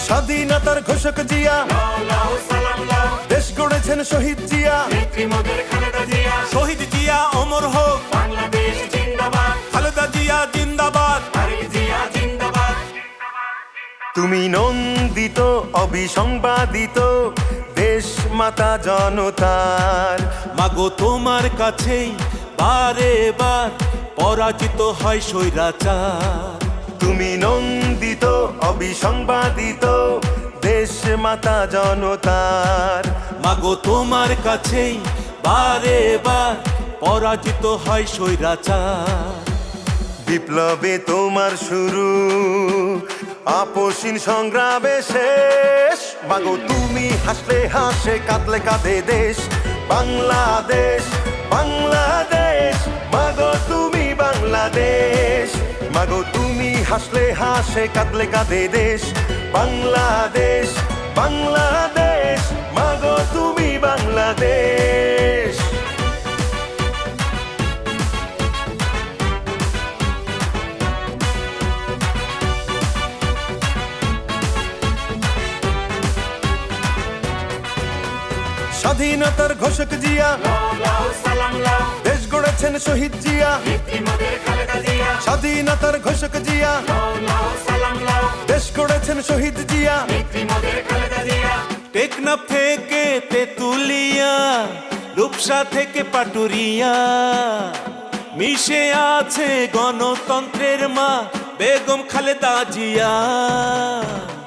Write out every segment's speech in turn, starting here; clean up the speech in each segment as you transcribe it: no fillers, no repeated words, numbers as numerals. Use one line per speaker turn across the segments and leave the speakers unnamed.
স্বাধীনতার ঘোষক জিয়া, দেশ গড়েছেন শহীদ জিয়া।
শহীদ জিয়া অমর হোক,
বাংলাদেশ জিন্দাবাদ,
খালেদা জিয়া জিন্দাবাদ।
তারেক জিয়া জিন্দাবাদ।
তুমি নন্দিত অবিসংবাদিত দেশ মাতা জনতার।
মাগো তোমার কাছেই বারে বার পরাজিত হয় স্বৈরাচার।
তুমি নন্দিত অবিসংবাদিত দেশ মাতা জনতার।
মাগো তোমার কাছেই বারে বার পরাজিত হয় স্বৈরাচার।
বিপ্লবে তোমার শুরু, আপসীন সংগ্রামে শেষ। মাগো তুমি হাসলে হাসে, কাঁদলে কাঁদে দেশ বাংলাদেশ, বাংলাদেশ। মাগো তুমি বাংলাদেশ, মাগো তুমি হাসলে হাসে, কাঁদলে কাঁদে দেশ বাংলাদেশ, বাংলাদেশ। মাগো তুমি বাংলাদেশ। স্বাধীনতার ঘোষক জিয়া, দেশ গড়েছেন শহীদ জিয়া। স্বাধীনতার ঘোষক জিয়া, দেশ গড়েছেন শহীদ জিয়া।
টেকনাফ থেকে তেতুলিয়া, রূপসা থেকে পাটুরিয়া, মিশে আছে গণতন্ত্রের মা বেগম খালেদা জিয়া।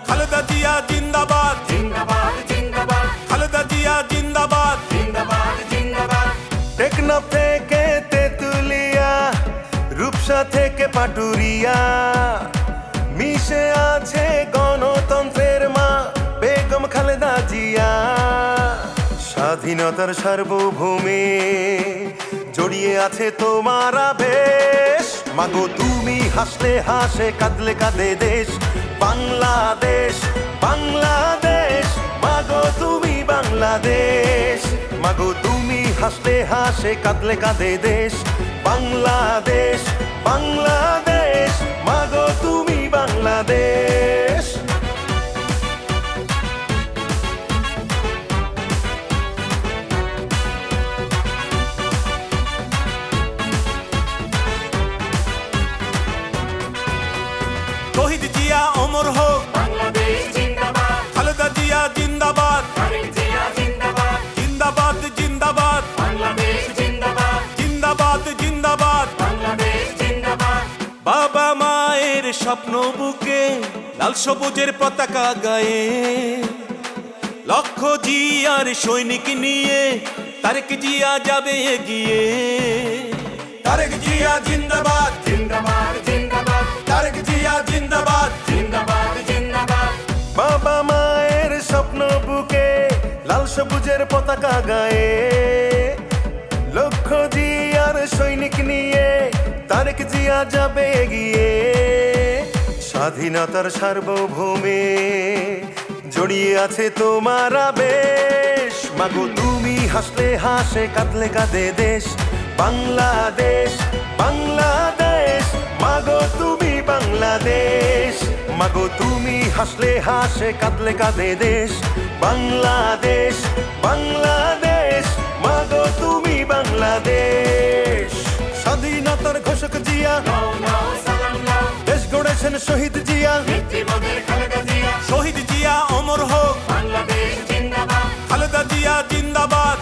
খালেদা জিয়া জিন্দাবাদ,
জিন্দাবাদ জিন্দাবাদ,
খালেদা জিয়া জিন্দাবাদ।
জিন্দাবাদ জিন্দাবাদ।
টেকনাফ থেকে তেতুলিয়া, রূপসা থেকে পাটুরিয়া, মিশে আছে গণতন্ত্রের মা বেগম খালেদা জিয়া। স্বাধীনতার সার্বভৌমে জড়িয়ে আছে তোমার আবেশ। মাগো তুমি হাসলে হাসে, কাঁদলে কাঁদে দেশ বাংলাদেশ, বাংলাদেশ। মাগো তুমি বাংলাদেশ, মাগো তুমি হাসলে হাসে, কাঁদলে কাঁদে দেশ বাংলাদেশ, বাংলাদেশ। মাগো তুমি বাংলাদেশ।
শহীদ জিয়া অমর হোক,
বাংলাদেশ জিন্দাবাদ,
খালেদা জিয়া জিন্দাবাদ।
তারেক জিয়া জিন্দাবাদ,
জিন্দাবাদ জিন্দাবাদ,
বাংলাদেশ জিন্দাবাদ,
জিন্দাবাদ জিন্দাবাদ।
বাংলাদেশ জিন্দাবাদ।
বাবা মায়ের স্বপ্ন বুকে লাল সবুজের পতাকা গায়ে, লক্ষ জিয়ার সৈনিক নিয়ে তারেক জিয়া যাবে এগিয়ে। তারেক জিয়া জিন্দাবাদ,
জিন্দাবাদ জিন্দাবাদ,
তারেক জিয়া জিন্দাবাদ।
জিন্দাবাদ জিন্দাবাদ।
বাবা মায়ের স্বপ্ন বুকে লাল সবুজের পতাকা গায়ে, লক্ষ জিয়ার সৈনিক নিয়ে তারেক জিয়া যাবে এগিয়ে। স্বাধীনতার সার্বভৌমে জড়িয়ে আছে তোমার আবেশ। মাগো তুমি হাসলে হাসে, কাঁদলে কাঁদে দেশ বাংলাদেশ, বাংলাদেশ। মাগো তুমি বাংলাদেশ, মাগো তুমি হাসলে হাসে, কাঁদলে কাঁদে দেশ বাংলাদেশ, বাংলাদেশ। মাগো তুমি বাংলাদেশ। স্বাধীনতার ঘোষক জিয়া, দেশ গড়েছেন শহীদ জিয়া।
খালেদা জিয়া,
শহীদ জিয়া অমর হোক,
বাংলাদেশ জিন্দাবাদ,
খালেদা জিয়া জিন্দাবাদ।